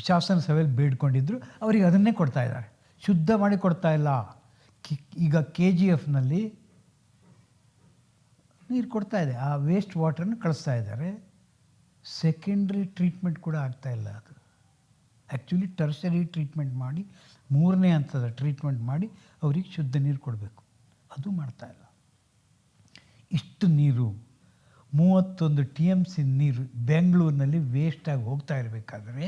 ಶಾಸನ ಸಭೆಯಲ್ಲಿ ಬೇಡ್ಕೊಂಡಿದ್ರು. ಅವರಿಗೆ ಅದನ್ನೇ ಕೊಡ್ತಾ ಇದ್ದಾರೆ, ಶುದ್ಧ ಮಾಡಿ ಕೊಡ್ತಾ ಇಲ್ಲ. ಈಗ KGFನಲ್ಲಿ ನೀರು ಕೊಡ್ತಾ ಇದೆ, ಆ ವೇಸ್ಟ್ ವಾಟರ್ನ ಕಳಿಸ್ತಾ ಇದ್ದಾರೆ. ಸೆಕೆಂಡ್ರಿ ಟ್ರೀಟ್ಮೆಂಟ್ ಕೂಡ ಆಗ್ತಾಯಿಲ್ಲ. ಅದು ಆ್ಯಕ್ಚುಲಿ ಟರ್ಷರಿ ಟ್ರೀಟ್ಮೆಂಟ್ ಮಾಡಿ 3ನೇ ಹಂತದ ಟ್ರೀಟ್ಮೆಂಟ್ ಮಾಡಿ ಅವ್ರಿಗೆ ಶುದ್ಧ ನೀರು ಕೊಡಬೇಕು. ಅದು ಮಾಡ್ತಾಯಿಲ್ಲ. ಇಷ್ಟು ನೀರು 31 TMC ನೀರು ಬೆಂಗಳೂರಿನಲ್ಲಿ ವೇಸ್ಟಾಗಿ ಹೋಗ್ತಾ ಇರಬೇಕಾದ್ರೆ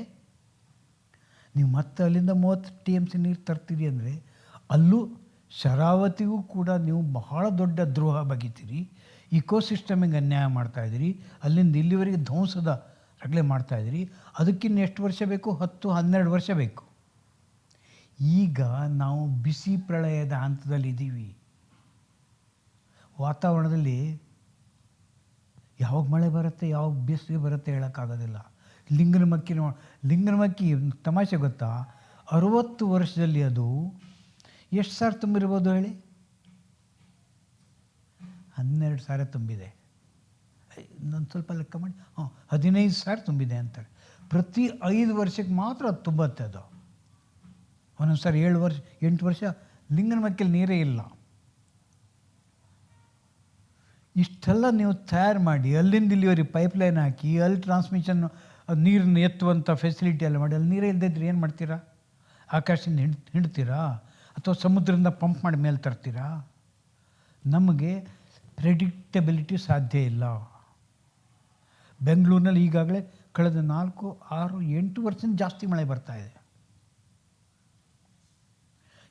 ನೀವು ಮತ್ತೆ ಅಲ್ಲಿಂದ 30 TMC ನೀರು ತರ್ತೀರಿ ಅಂದರೆ ಅಲ್ಲೂ ಶರಾವತಿಗೂ ಕೂಡ ನೀವು ಬಹಳ ದೊಡ್ಡ ದ್ರೋಹ ಬಗೆತೀರಿ. ಇಕೋಸಿಸ್ಟಮಿಗೆ ಅನ್ಯಾಯ ಮಾಡ್ತಾಯಿದ್ದೀರಿ. ಅಲ್ಲಿಂದ ಇಲ್ಲಿವರೆಗೆ ಧ್ವಂಸದ ರಗಳೆ ಮಾಡ್ತಾಯಿದ್ದೀರಿ. ಅದಕ್ಕಿನ್ನು ಎಷ್ಟು ವರ್ಷ ಬೇಕು? 10-12 ವರ್ಷ ಬೇಕು. ಈಗ ನಾವು ಬಿಸಿ ಪ್ರಳಯದ ಹಂತದಲ್ಲಿದ್ದೀವಿ. ವಾತಾವರಣದಲ್ಲಿ ಯಾವಾಗ ಮಳೆ ಬರುತ್ತೆ, ಯಾವಾಗ ಬೇಸಿಗೆ ಬರುತ್ತೆ ಹೇಳೋಕ್ಕಾಗೋದಿಲ್ಲ. ಲಿಂಗನಮಕ್ಕಿ ತಮಾಷೆ ಗೊತ್ತಾ, 60 ವರ್ಷದಲ್ಲಿ ಅದು ಎಷ್ಟು ಸಾರಿ ತುಂಬಿರ್ಬೋದು ಹೇಳಿ? 12 ಸಾರಿ ತುಂಬಿದೆ. ಇನ್ನೊಂದು ಸ್ವಲ್ಪ ಲೆಕ್ಕ ಮಾಡಿ, 15 ಸಾರಿ ತುಂಬಿದೆ ಅಂತಾರೆ. ಪ್ರತಿ 5 ವರ್ಷಕ್ಕೆ ಮಾತ್ರ ಅದು ತುಂಬತ್ತೆ. ಅದು ಒಂದೊಂದು ಸಾರಿ 7 ವರ್ಷ 8 ವರ್ಷ ಲಿಂಗನಮಕ್ಕಿಲಿ ನೀರೇ ಇಲ್ಲ. ಇಷ್ಟೆಲ್ಲ ನೀವು ತಯಾರು ಮಾಡಿ, ಅಲ್ಲಿಂದ ಇಲ್ಲಿವರೆಗೆ ಪೈಪ್ಲೈನ್ ಹಾಕಿ, ಅಲ್ಲಿ ಟ್ರಾನ್ಸ್ಮಿಷನ್ ನೀರನ್ನು ಎತ್ತುವಂಥ ಫೆಸಿಲಿಟಿ ಎಲ್ಲ ಮಾಡಿ, ಅಲ್ಲಿ ನೀರೇ ಇಲ್ಲದಿದ್ರೆ ಏನು ಮಾಡ್ತೀರಾ? ಆಕಾಶದಿಂದ ಹಿಂಡ್ತೀರಾ ಅಥವಾ ಸಮುದ್ರದಿಂದ ಪಂಪ್ ಮಾಡಿ ಮೇಲೆ ತರ್ತೀರಾ? ನಮಗೆ ಪ್ರೆಡಿಕ್ಟಬಿಲಿಟಿ ಸಾಧ್ಯ ಇಲ್ಲ. ಬೆಂಗಳೂರಿನಲ್ಲಿ ಈಗಾಗಲೇ ಕಳೆದ 4, 6, 8 ವರ್ಷದಿಂದ ಜಾಸ್ತಿ ಮಳೆ ಬರ್ತಾ ಇದೆ.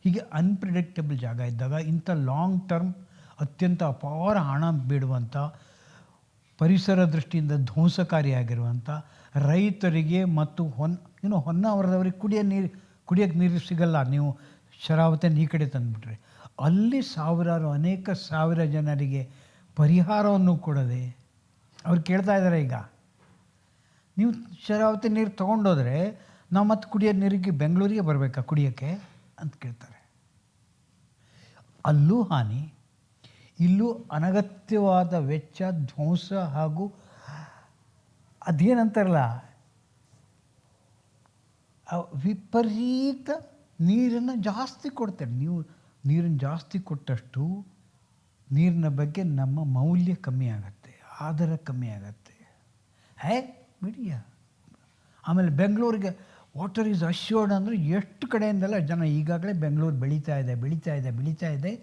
ಹೀಗೆ ಅನ್ಪ್ರಿಡಿಕ್ಟಬಲ್ ಜಾಗ ಇದ್ದಾಗ ಇಂಥ ಲಾಂಗ್ ಟರ್ಮ್ ಅತ್ಯಂತ ಅಪಾರ ಹಣ ಬೇಡುವಂಥ, ಪರಿಸರ ದೃಷ್ಟಿಯಿಂದ ಧ್ವಂಸಕಾರಿಯಾಗಿರುವಂಥ, ರೈತರಿಗೆ ಮತ್ತು ಹೊನ್ನಾವರದವರಿಗೆ ಕುಡಿಯೋಕ್ಕೆ ನೀರು ಸಿಗಲ್ಲ. ನೀವು ಶರಾವತಿಯನ್ನು ಈ ಕಡೆ ತಂದುಬಿಟ್ರೆ ಅಲ್ಲಿ ಅನೇಕ ಸಾವಿರ ಜನರಿಗೆ ಪರಿಹಾರವನ್ನು ಕೊಡದೆ ಅವ್ರು ಕೇಳ್ತಾ ಇದ್ದಾರೆ, ಈಗ ನೀವು ಶರಾವತಿ ನೀರು ತೊಗೊಂಡೋದ್ರೆ ನಾವು ಮತ್ತೆ ಕುಡಿಯೋ ನೀರಿಗೆ ಬೆಂಗಳೂರಿಗೆ ಬರಬೇಕಾ ಕುಡಿಯೋಕ್ಕೆ ಅಂತ ಕೇಳ್ತಾರೆ. ಅಲ್ಲೂ ಹಾನಿ, ಇಲ್ಲೂ ಅನಗತ್ಯವಾದ ವೆಚ್ಚ, ಧ್ವಂಸ ಹಾಗೂ ಅದೇನಂತಾರಲ್ಲ ವಿಪರೀತ ನೀರನ್ನು ಜಾಸ್ತಿ ಕೊಡ್ತಾರೆ. ನೀವು ನೀರನ್ನು ಜಾಸ್ತಿ ಕೊಟ್ಟಷ್ಟು ನೀರಿನ ಬಗ್ಗೆ ನಮ್ಮ ಮೌಲ್ಯ ಕಮ್ಮಿ ಆಗುತ್ತೆ, ಆದರ ಕಮ್ಮಿ ಆಗುತ್ತೆ. ಬಿಡಿಯ ಆಮೇಲೆ ಬೆಂಗಳೂರಿಗೆ ವಾಟರ್ ಈಸ್ ಅಶ್ಯೂರ್ಡ್ ಅಂದರೆ ಎಷ್ಟು ಕಡೆಯಿಂದೆಲ್ಲ ಜನ ಈಗಾಗಲೇ ಬೆಂಗಳೂರು ಬೆಳೀತಾ ಇದೆ.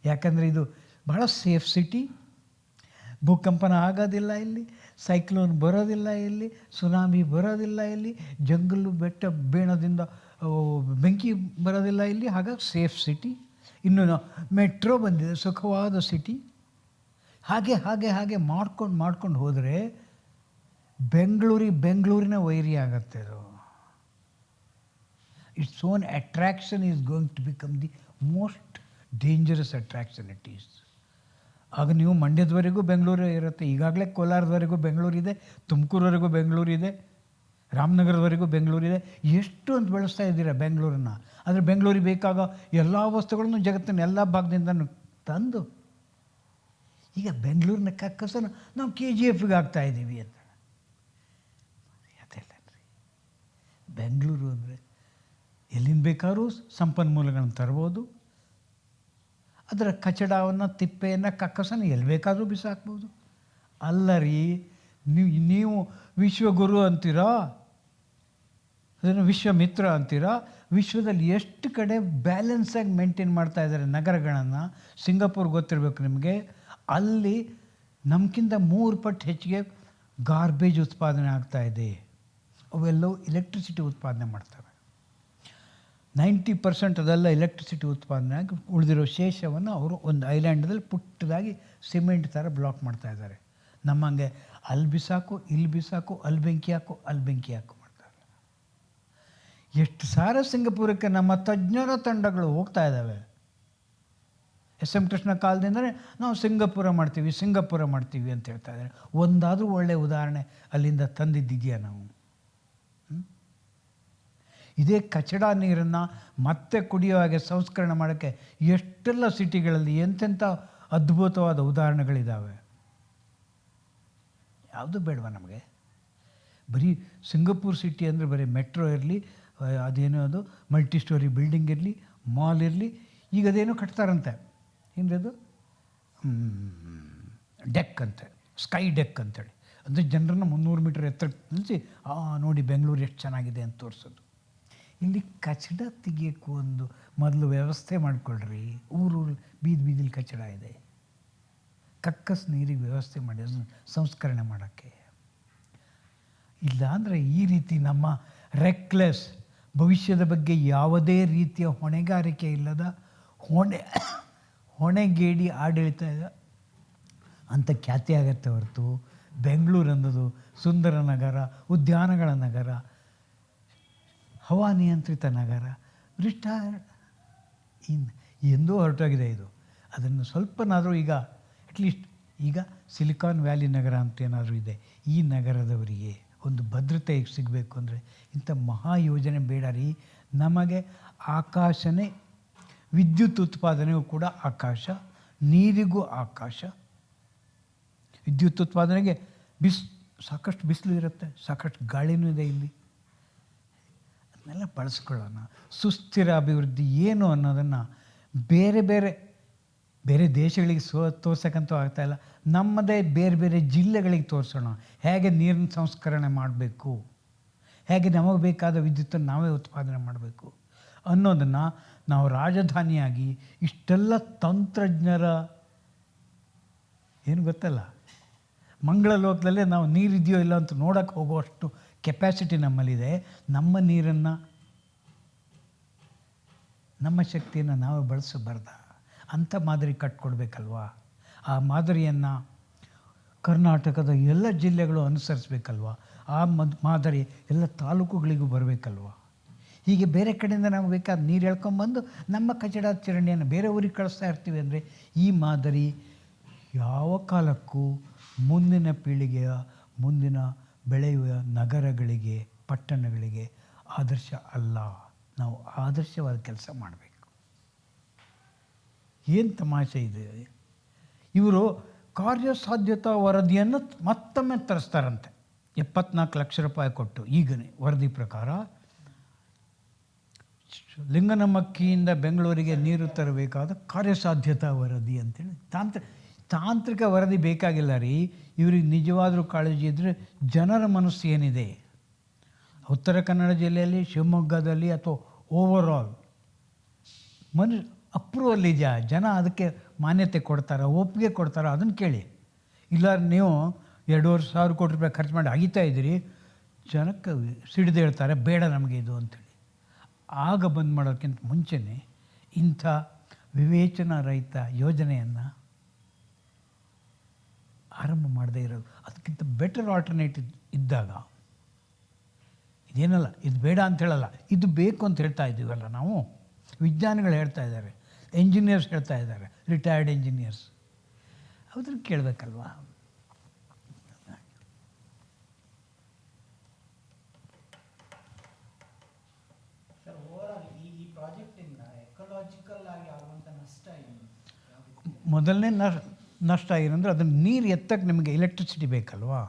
ಯಾಕಂದರೆ ಇದು ಬಹಳ ಸೇಫ್ ಸಿಟಿ. ಭೂಕಂಪನ ಆಗೋದಿಲ್ಲ ಇಲ್ಲಿ, ಸೈಕ್ಲೋನ್ ಬರೋದಿಲ್ಲ ಇಲ್ಲಿ, ಸುನಾಮಿ ಬರೋದಿಲ್ಲ ಇಲ್ಲಿ, ಜಂಗಲು ಬೆಟ್ಟ ಬೇಣದಿಂದ ಬೆಂಕಿ ಬರೋದಿಲ್ಲ ಇಲ್ಲಿ. ಹಾಗಾಗಿ ಸೇಫ್ ಸಿಟಿ. ಇನ್ನು ಮೆಟ್ರೋ ಬಂದಿದೆ, ಸುಖವಾದ ಸಿಟಿ. ಹಾಗೆ ಮಾಡ್ಕೊಂಡು ಹೋದರೆ ಬೆಂಗಳೂರಿನ ವೈರಿ ಆಗುತ್ತೆ ಅದು. Its own attraction is going to become the most dangerous attraction it is. ಆಗ ನೀವು ಮಂಡ್ಯದವರೆಗೂ ಬೆಂಗಳೂರು ಇರುತ್ತೆ. ಈಗಾಗಲೇ ಕೋಲಾರದವರೆಗೂ ಬೆಂಗಳೂರಿದೆ, ತುಮಕೂರವರೆಗೂ ಬೆಂಗಳೂರಿದೆ, ರಾಮನಗರದವರೆಗೂ ಬೆಂಗಳೂರಿದೆ. ಎಷ್ಟು ಅಂತ ಬೆಳೆಸ್ತಾ ಇದ್ದೀರಾ ಬೆಂಗಳೂರನ್ನು. ಆದರೆ ಬೆಂಗಳೂರಿಗೆ ಬೇಕಾಗ ಎಲ್ಲ ವಸ್ತುಗಳನ್ನು ಜಗತ್ತಿನ ಎಲ್ಲ ಭಾಗದಿಂದ ತಂದು ಈಗ ಬೆಂಗಳೂರಿನ ಕಕ್ಕಸನ್ನು ನಾವು KGFಗೆ ಆಗ್ತಾಯಿದ್ದೀವಿ ಅಂತ. ಅದೆಲ್ಲ ರೀ, ಬೆಂಗಳೂರು ಅಂದರೆ ಎಲ್ಲಿಂದ ಬೇಕಾದ್ರೂ ಸಂಪನ್ಮೂಲಗಳನ್ನು ತರ್ಬೋದು. ಅದರ ಕಚಡವನ್ನು, ತಿಪ್ಪೆಯನ್ನು, ಕಕ್ಕಸನ್ನು ಎಲ್ಲಿ ಬೇಕಾದರೂ ಬಿಸಾಕ್ಬೋದು. ಅಲ್ಲ ರೀ, ನೀವು ವಿಶ್ವಗುರು ಅಂತೀರಾ, ಅದನ್ನು ವಿಶ್ವಮಿತ್ರ ಅಂತೀರಾ. ವಿಶ್ವದಲ್ಲಿ ಎಷ್ಟು ಕಡೆ ಬ್ಯಾಲೆನ್ಸಾಗಿ ಮೇಂಟೈನ್ ಮಾಡ್ತಾ ಇದ್ದಾರೆ ನಗರಗಳನ್ನು. ಸಿಂಗಾಪುರ್ ಗೊತ್ತಿರಬೇಕು ನಿಮಗೆ. ಅಲ್ಲಿ ನಮಗಿಂತ 3 ಪಟ್ಟು ಹೆಚ್ಚಿಗೆ ಗಾರ್ಬೇಜ್ ಉತ್ಪಾದನೆ ಆಗ್ತಾಯಿದೆ. ಅವೆಲ್ಲವೂ ಎಲೆಕ್ಟ್ರಿಸಿಟಿ ಉತ್ಪಾದನೆ ಮಾಡ್ತವೆ. 90% ಅದೆಲ್ಲ ಎಲೆಕ್ಟ್ರಿಸಿಟಿ ಉತ್ಪಾದನೆ ಆಗಿ ಉಳಿದಿರೋ ಶೇಷವನ್ನು ಅವರು ಒಂದು ಐಲ್ಯಾಂಡಲ್ಲಿ ಪುಟ್ಟದಾಗಿ ಸಿಮೆಂಟ್ ಥರ ಬ್ಲಾಕ್ ಮಾಡ್ತಾಯಿದ್ದಾರೆ. ನಮ್ಮಂಗೆ ಅಲ್ಲಿ ಬಿಸಾಕು, ಇಲ್ಲಿ ಬಿಸಾಕು, ಅಲ್ಲಿ ಬೆಂಕಿ ಹಾಕು ಮಾಡ್ತಾರೆ. ಎಷ್ಟು ಸಾರ ಸಿಂಗಾಪುರಕ್ಕೆ ನಮ್ಮ ತಜ್ಞರ ತಂಡಗಳು ಹೋಗ್ತಾ ಇದ್ದಾವೆ. SM ಕೃಷ್ಣ ಕಾಲದಿಂದಲೇ ನಾವು ಸಿಂಗಾಪುರ ಮಾಡ್ತೀವಿ ಅಂತ ಹೇಳ್ತಾ ಇದ್ದಾರೆ. ಒಂದಾದರೂ ಒಳ್ಳೆಯ ಉದಾಹರಣೆ ಅಲ್ಲಿಂದ ತಂದಿದ್ದಿದೆಯಾ ನಾವು? ಇದೇ ಕಚಡ ನೀರನ್ನು ಮತ್ತೆ ಕುಡಿಯೋ ಹಾಗೆ ಸಂಸ್ಕರಣೆ ಮಾಡೋಕ್ಕೆ ಎಷ್ಟೆಲ್ಲ ಸಿಟಿಗಳಲ್ಲಿ ಎಂತೆಂಥ ಅದ್ಭುತವಾದ ಉದಾಹರಣೆಗಳಿದ್ದಾವೆ. ಯಾವುದು ಬೇಡವಾ ನಮಗೆ? ಬರೀ ಸಿಂಗಾಪುರ್ ಸಿಟಿ ಅಂದರೆ ಬರೀ ಮೆಟ್ರೋ ಇರಲಿ, ಅದೇನೋ ಅದು ಮಲ್ಟಿ ಸ್ಟೋರಿ ಬಿಲ್ಡಿಂಗ್ ಇರಲಿ, ಮಾಲ್ ಇರಲಿ. ಈಗ ಅದೇನೋ ಕಟ್ತಾರಂತೆ, ಏನದು ಡೆಕ್ ಅಂತೆ, ಸ್ಕೈ ಡೆಕ್ ಅಂತೇಳಿ. ಅಂದರೆ ಜನರನ್ನು 300 ಮೀಟರ್ ಎತ್ತರಕ್ಕೆ ನಿಲ್ಲಿಸಿ ನೋಡಿ ಬೆಂಗಳೂರು ಎಷ್ಟು ಚೆನ್ನಾಗಿದೆ ಅಂತ ತೋರಿಸೋದು. ಇಲ್ಲಿ ಕಚಡ ತೆಗಿಯೋಕ್ಕೂ ಒಂದು ಮೊದಲು ವ್ಯವಸ್ಥೆ ಮಾಡಿಕೊಳ್ಳ್ರಿ. ಊರು ಬೀದಿಲಿ ಕಚಡ ಇದೆ, ಕಕ್ಕಸ್ ನೀರಿಗೆ ವ್ಯವಸ್ಥೆ ಮಾಡಿ ಅದನ್ನು ಸಂಸ್ಕರಣೆ ಮಾಡೋಕ್ಕೆ. ಇಲ್ಲ ಈ ರೀತಿ ನಮ್ಮ ರೆಕ್ಲೆಸ್, ಭವಿಷ್ಯದ ಬಗ್ಗೆ ಯಾವುದೇ ರೀತಿಯ ಹೊಣೆಗಾರಿಕೆ ಇಲ್ಲದ ಹೊಣೆಗೇಡಿ ಆಡಳಿತ ಅಂತ ಖ್ಯಾತಿ ಆಗತ್ತೆ ಹೊರತು ಬೆಂಗಳೂರು ಅನ್ನೋದು ಸುಂದರ ನಗರ, ಉದ್ಯಾನಗಳ ನಗರ, ಹವಾನಿಯಂತ್ರಿತ ನಗರ, ರಿಟೈರ್ಡ್ ಎಂದೂ ಹೊರಟೋಗಿದೆ ಇದು. ಅದನ್ನು ಸ್ವಲ್ಪನಾದರೂ ಅಟ್ಲೀಸ್ಟ್ ಈಗ ಸಿಲಿಕಾನ್ ವ್ಯಾಲಿ ನಗರ ಅಂತ ಏನಾದರೂ ಇದೆ, ಈ ನಗರದವರಿಗೆ ಒಂದು ಭದ್ರತೆ ಸಿಗಬೇಕು ಅಂದರೆ ಇಂಥ ಮಹಾ ಯೋಜನೆ ಬೇಡ ರೀ. ನಮಗೆ ಆಕಾಶನೇ, ವಿದ್ಯುತ್ ಉತ್ಪಾದನೆಗೂ ಕೂಡ ಆಕಾಶ, ನೀರಿಗೂ ಆಕಾಶ. ವಿದ್ಯುತ್ ಉತ್ಪಾದನೆಗೆ ಸಾಕಷ್ಟು ಬಿಸಿಲು ಇರುತ್ತೆ, ಸಾಕಷ್ಟು ಗಾಳಿನೂ ಇದೆ ಇಲ್ಲಿ. ಅದನ್ನೆಲ್ಲ ಬಳಸ್ಕೊಳ್ಳೋಣ. ಸುಸ್ಥಿರ ಅಭಿವೃದ್ಧಿ ಏನು ಅನ್ನೋದನ್ನು ಬೇರೆ ಬೇರೆ ಬೇರೆ ದೇಶಗಳಿಗೆ ತೋರ್ಸೋಕ್ಕಂತೂ ಆಗ್ತಾಯಿಲ್ಲ. ನಮ್ಮದೇ ಬೇರೆ ಬೇರೆ ಜಿಲ್ಲೆಗಳಿಗೆ ತೋರಿಸೋಣ. ಹೇಗೆ ನೀರಿನ ಸಂಸ್ಕರಣೆ ಮಾಡಬೇಕು, ಹೇಗೆ ನಮಗೆ ಬೇಕಾದ ವಿದ್ಯುತ್ತನ್ನು ನಾವೇ ಉತ್ಪಾದನೆ ಮಾಡಬೇಕು ಅನ್ನೋದನ್ನು ನಾವು ರಾಜಧಾನಿಯಾಗಿ ಇಷ್ಟೆಲ್ಲ ತಂತ್ರಜ್ಞರ ಏನು ಗೊತ್ತಲ್ಲ, ಮಂಗಳ ಲೋಕದಲ್ಲೇ ನಾವು ನೀರಿದೆಯೋ ಇಲ್ಲ ಅಂತ ನೋಡೋಕ್ಕೆ ಹೋಗುವಷ್ಟು ಕೆಪ್ಯಾಸಿಟಿ ನಮ್ಮಲ್ಲಿದೆ. ನಮ್ಮ ನೀರನ್ನು, ನಮ್ಮ ಶಕ್ತಿಯನ್ನು ನಾವೇ ಬಳಸಬಾರ್ದ? ಅಂಥ ಮಾದರಿ ಕಟ್ಕೊಡ್ಬೇಕಲ್ವಾ? ಆ ಮಾದರಿಯನ್ನು ಕರ್ನಾಟಕದ ಎಲ್ಲ ಜಿಲ್ಲೆಗಳು ಅನುಸರಿಸ್ಬೇಕಲ್ವ? ಆ ಮಾದರಿ ಎಲ್ಲ ತಾಲೂಕುಗಳಿಗೂ ಬರಬೇಕಲ್ವ? ಹೀಗೆ ಬೇರೆ ಕಡೆಯಿಂದ ನಾವು ಬೇಕಾದ ನೀರು ಎಳ್ಕೊಂಬಂದು ನಮ್ಮ ಕಚಡ ಚರಂಡಿಯನ್ನು ಬೇರೆ ಊರಿಗೆ ಕಳಿಸ್ತಾ ಇರ್ತೀವಿ ಅಂದರೆ ಈ ಮಾದರಿ ಯಾವ ಕಾಲಕ್ಕೂ ಮುಂದಿನ ಪೀಳಿಗೆಯ, ಮುಂದಿನ ಬೆಳೆಯುವ ನಗರಗಳಿಗೆ, ಪಟ್ಟಣಗಳಿಗೆ ಆದರ್ಶ ಅಲ್ಲ. ನಾವು ಆದರ್ಶವಾದ ಕೆಲಸ ಮಾಡಬೇಕು. ಏನು ತಮಾಷೆ ಇದೆ, ಇವರು ಕಾರ್ಯಸಾಧ್ಯತಾ ವರದಿಯನ್ನು ಮತ್ತೊಮ್ಮೆ ತರಿಸ್ತಾರಂತೆ 74 ಲಕ್ಷ ರೂಪಾಯಿ ಕೊಟ್ಟು. ಈಗನೇ ವರದಿ ಪ್ರಕಾರ ಲಿಂಗನಮಕ್ಕಿಯಿಂದ ಬೆಂಗಳೂರಿಗೆ ನೀರು ತರಬೇಕಾದ ಕಾರ್ಯಸಾಧ್ಯತಾ ವರದಿ ಅಂತೇಳಿ ತಾಂತ್ರಿಕ ವರದಿ ಬೇಕಾಗಿಲ್ಲ ರೀ. ಇವ್ರಿಗೆ ನಿಜವಾದರೂ ಕಾಳಜಿ ಇದ್ದರೆ ಜನರ ಮನಸ್ಸು ಏನಿದೆ, ಉತ್ತರ ಕನ್ನಡ ಜಿಲ್ಲೆಯಲ್ಲಿ, ಶಿವಮೊಗ್ಗದಲ್ಲಿ ಅಥವಾ ಓವರಾಲ್ ಅಪ್ರೂವಲ್ ಇದೆಯಾ, ಜನ ಅದಕ್ಕೆ ಮಾನ್ಯತೆ ಕೊಡ್ತಾರಾ, ಒಪ್ಪಿಗೆ ಕೊಡ್ತಾರಾ, ಅದನ್ನು ಕೇಳಿ. ಇಲ್ಲ ನೀವು 2,500 ಕೋಟಿ ರೂಪಾಯಿ ಖರ್ಚು ಮಾಡಿ ಅಗಿತಾ ಇದ್ದೀರಿ, ಜನಕ್ಕೆ ಸಿಡಿದು ಹೇಳ್ತಾರೆ ಬೇಡ ನಮಗೆ ಇದು ಅಂಥೇಳಿ. ಆಗ ಬಂದ್ ಮಾಡೋಕ್ಕಿಂತ ಮುಂಚೆನೇ ಇಂಥ ವಿವೇಚನಾ ರಹಿತ ಯೋಜನೆಯನ್ನು ಆರಂಭ ಮಾಡದೇ ಇರೋದು. ಅದಕ್ಕಿಂತ ಬೆಟರ್ ಆಲ್ಟರ್ನೇಟಿವ್ ಇದ್ದಾಗ, ಇದೇನಲ್ಲ ಇದು ಬೇಡ ಅಂತ ಹೇಳಲ್ಲ, ಇದು ಬೇಕು ಅಂತ ಹೇಳ್ತಾ ಇದ್ದೀವಲ್ಲ ನಾವು. ವಿಜ್ಞಾನಿಗಳು ಹೇಳ್ತಾ ಇದ್ದಾರೆ, ಎಂಜಿನಿಯರ್ಸ್ ಹೇಳ್ತಾ ಇದ್ದಾರೆ, ರಿಟೈರ್ಡ್ ಎಂಜಿನಿಯರ್ಸ್, ಅದನ್ನು ಕೇಳಬೇಕಲ್ವಾ? ಸರ್, ಓವರಾಲ್ ಈ ಪ್ರಾಜೆಕ್ಟಿಂದ ಎಕಲಾಜಿಕಲ್ ಆಗಿ ಆಗುವಂಥ ನಷ್ಟ ಏನು? ಮೊದಲನೇ ನಷ್ಟ ಏನಂದರೆ ಅದನ್ನು ನೀರು ಎತ್ತಕ್ಕೆ ನಿಮಗೆ ಎಲೆಕ್ಟ್ರಿಸಿಟಿ ಬೇಕಲ್ವಾ?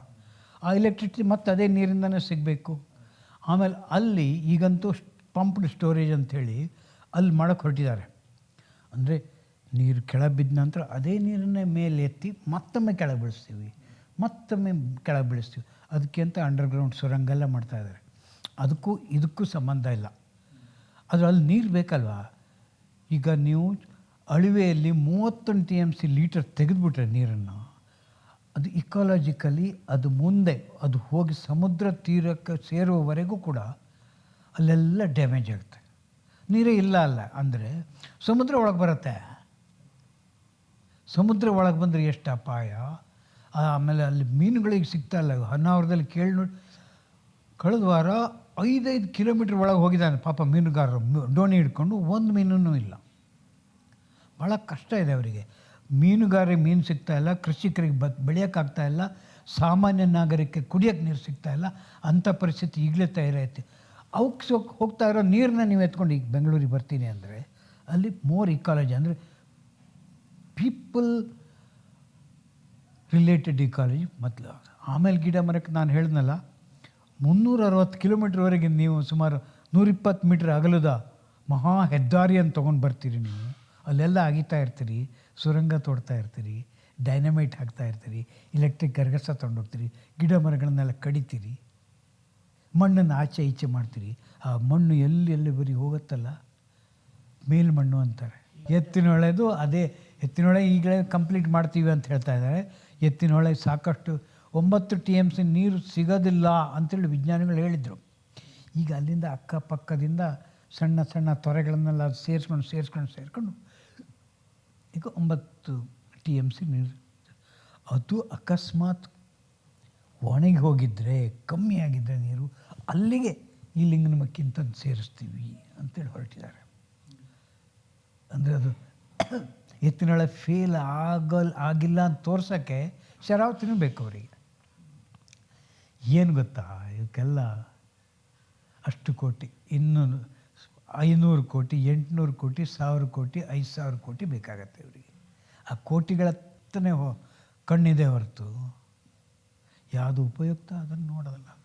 ಆ ಎಲೆಕ್ಟ್ರಿಸಿಟಿ ಮತ್ತು ಅದೇ ನೀರಿಂದನೇ ಸಿಗಬೇಕು. ಆಮೇಲೆ ಅಲ್ಲಿ ಈಗಂತೂ ಪಂಪ್ಡ್ ಸ್ಟೋರೇಜ್ ಅಂಥೇಳಿ ಅಲ್ಲಿ ಮಾಡೋಕ್ಕೆ ಹೊರಟಿದ್ದಾರೆ. ಅಂದರೆ ನೀರು ಕೆಳಗೆ ಬಿದ್ದ ನಂತರ ಅದೇ ನೀರನ್ನೇ ಮೇಲೆ ಎತ್ತಿ ಮತ್ತೊಮ್ಮೆ ಕೆಳಗೆ ಬೀಳಿಸ್ತೀವಿ, ಮತ್ತೊಮ್ಮೆ ಕೆಳಗೆ ಬೀಳಿಸ್ತೀವಿ. ಅದಕ್ಕೆ ಅಂತ ಅಂಡರ್ಗ್ರೌಂಡ್ ಸುರಂಗೆಲ್ಲ ಮಾಡ್ತಾಯಿದ್ದಾರೆ. ಅದಕ್ಕೂ ಇದಕ್ಕೂ ಸಂಬಂಧ ಇಲ್ಲ. ಆದರೆ ಅಲ್ಲಿ ನೀರು ಬೇಕಲ್ವಾ? ಈಗ ನೀವು ಅಳಿವೆಯಲ್ಲಿ 31 TMC ಲೀಟರ್ ತೆಗೆದುಬಿಟ್ರೆ ನೀರನ್ನು, ಅದು ಇಕಾಲಜಿಕಲಿ ಅದು ಮುಂದೆ ಅದು ಹೋಗಿ ಸಮುದ್ರ ತೀರಕ್ಕೆ ಸೇರುವವರೆಗೂ ಕೂಡ ಅಲ್ಲೆಲ್ಲ ಡ್ಯಾಮೇಜ್ ಆಗುತ್ತೆ. ನೀರೇ ಇಲ್ಲ ಅಲ್ಲ ಅಂದರೆ ಸಮುದ್ರ ಒಳಗೆ ಬರುತ್ತೆ. ಸಮುದ್ರ ಒಳಗೆ ಬಂದರೆ ಎಷ್ಟು ಅಪಾಯ. ಆಮೇಲೆ ಅಲ್ಲಿ ಮೀನುಗಳಿಗೆ ಸಿಗ್ತಾಯಿಲ್ಲ. ಹೊನ್ನಾವರದಲ್ಲಿ ಕೇಳಿ ನೋಡಿ, ಕಳೆದ ವಾರ 5 ಕಿಲೋಮೀಟ್ರ್ ಒಳಗೆ ಹೋಗಿದ್ದಾನೆ ಪಾಪ ಮೀನುಗಾರರು, ಡೋಣಿ ಹಿಡ್ಕೊಂಡು ಒಂದು ಮೀನೂ ಇಲ್ಲ. ಭಾಳ ಕಷ್ಟ ಇದೆ ಅವರಿಗೆ. ಮೀನುಗಾರರಿಗೆ ಮೀನು ಸಿಗ್ತಾಯಿಲ್ಲ, ಕೃಷಿಕರಿಗೆ ಬೆಳೆಯೋಕ್ಕಾಗ್ತಾಯಿಲ್ಲ, ಸಾಮಾನ್ಯ ನಾಗರಿಕರಿಗೆ ಕುಡಿಯೋಕ್ಕೆ ನೀರು ಸಿಗ್ತಾಯಿಲ್ಲ. ಅಂಥ ಪರಿಸ್ಥಿತಿ ಈಗಲೇ ತಯಾರೈತೆ. ಅವಕ್ಕೆ ಹೋಗ್ತಾ ಇರೋ ನೀರನ್ನ ನೀವು ಎತ್ಕೊಂಡು ಈಗ ಬೆಂಗಳೂರಿಗೆ ಬರ್ತೀನಿ ಅಂದರೆ ಅಲ್ಲಿ ಮೋರ್ ಇಕಾಲಜಿ, ಅಂದರೆ ಪೀಪಲ್ ರಿಲೇಟೆಡ್ ಇಕಾಲಜಿ ಮೊದಲು. ಆಮೇಲೆ ಗಿಡ ಮರಕ್ಕೆ ನಾನು ಹೇಳಿದ್ನಲ್ಲ, 360 ಕಿಲೋಮೀಟ್ರ್ವರೆಗೆ ನೀವು ಸುಮಾರು 120 ಮೀಟ್ರ್ ಅಗಲದ ಮಹಾ ಹೆದ್ದಾರಿಯನ್ನು ತೊಗೊಂಡು ಬರ್ತೀರಿ. ನೀವು ಅಲ್ಲೆಲ್ಲ ಅಗಿತಾ ಇರ್ತೀರಿ, ಸುರಂಗ ತೋಡ್ತಾ ಇರ್ತೀರಿ, ಡೈನಮೈಟ್ ಹಾಕ್ತಾ ಇರ್ತೀರಿ, ಎಲೆಕ್ಟ್ರಿಕ್ ಗರಗಸ ತೊಗೊಂಡೋಗ್ತೀರಿ, ಗಿಡ ಮರಗಳನ್ನೆಲ್ಲ ಕಡಿತೀರಿ, ಮಣ್ಣನ್ನು ಆಚೆ ಈಚೆ ಮಾಡ್ತೀರಿ. ಆ ಮಣ್ಣು ಎಲ್ಲಿ ಬರೀ ಹೋಗುತ್ತಲ್ಲ, ಮೇಲ್ಮಣ್ಣು ಅಂತಾರೆ. ಎತ್ತಿನೊಳೆದು ಅದೇ ಎತ್ತಿನೊಳೆ ಈಗಲೇ ಕಂಪ್ಲೀಟ್ ಮಾಡ್ತೀವಿ ಅಂತ ಹೇಳ್ತಾ ಇದ್ದಾರೆ. ಎತ್ತಿನೊಳೆ ಸಾಕಷ್ಟು 9 TMC ನೀರು ಸಿಗೋದಿಲ್ಲ ಅಂತೇಳಿ ವಿಜ್ಞಾನಿಗಳು ಹೇಳಿದರು. ಈಗ ಅಲ್ಲಿಂದ ಅಕ್ಕಪಕ್ಕದಿಂದ ಸಣ್ಣ ಸಣ್ಣ ತೊರೆಗಳನ್ನೆಲ್ಲ ಸೇರಿಸ್ಕೊಂಡು ಈಗ 9 TMC ನೀರು. ಅದು ಅಕಸ್ಮಾತ್ ಒಣಗಿ ಹೋಗಿದ್ದರೆ, ಕಮ್ಮಿ ಆಗಿದ್ದರೆ ನೀರು, ಅಲ್ಲಿಗೆ ಈ ಲಿಂಗನಮಕ್ಕಿಂತದ್ದು ಸೇರಿಸ್ತೀವಿ ಅಂತೇಳಿ ಹೊರಟಿದ್ದಾರೆ. ಅಂದರೆ ಅದು ಎತ್ತಿನೊಳೆ ಫೇಲ್ ಆಗಿಲ್ಲ ಅಂತ ತೋರ್ಸೋಕ್ಕೆ ಶರಾವತಿನೂ ಬೇಕು ಅವರಿಗೆ. ಏನು ಗೊತ್ತಾ, ಇವಕ್ಕೆಲ್ಲ ಅಷ್ಟು ಕೋಟಿ, ಇನ್ನು 500 ಕೋಟಿ, 800 ಕೋಟಿ, 1000 ಕೋಟಿ, 5000 ಕೋಟಿ ಬೇಕಾಗತ್ತೆ ಇವರಿಗೆ. ಆ ಕೋಟಿಗಳತ್ತನೇ ಕಣ್ಣಿದೆ ಹೊರತು ಯಾವುದು ಉಪಯುಕ್ತ ಅದನ್ನು ನೋಡೋದಲ್ಲ.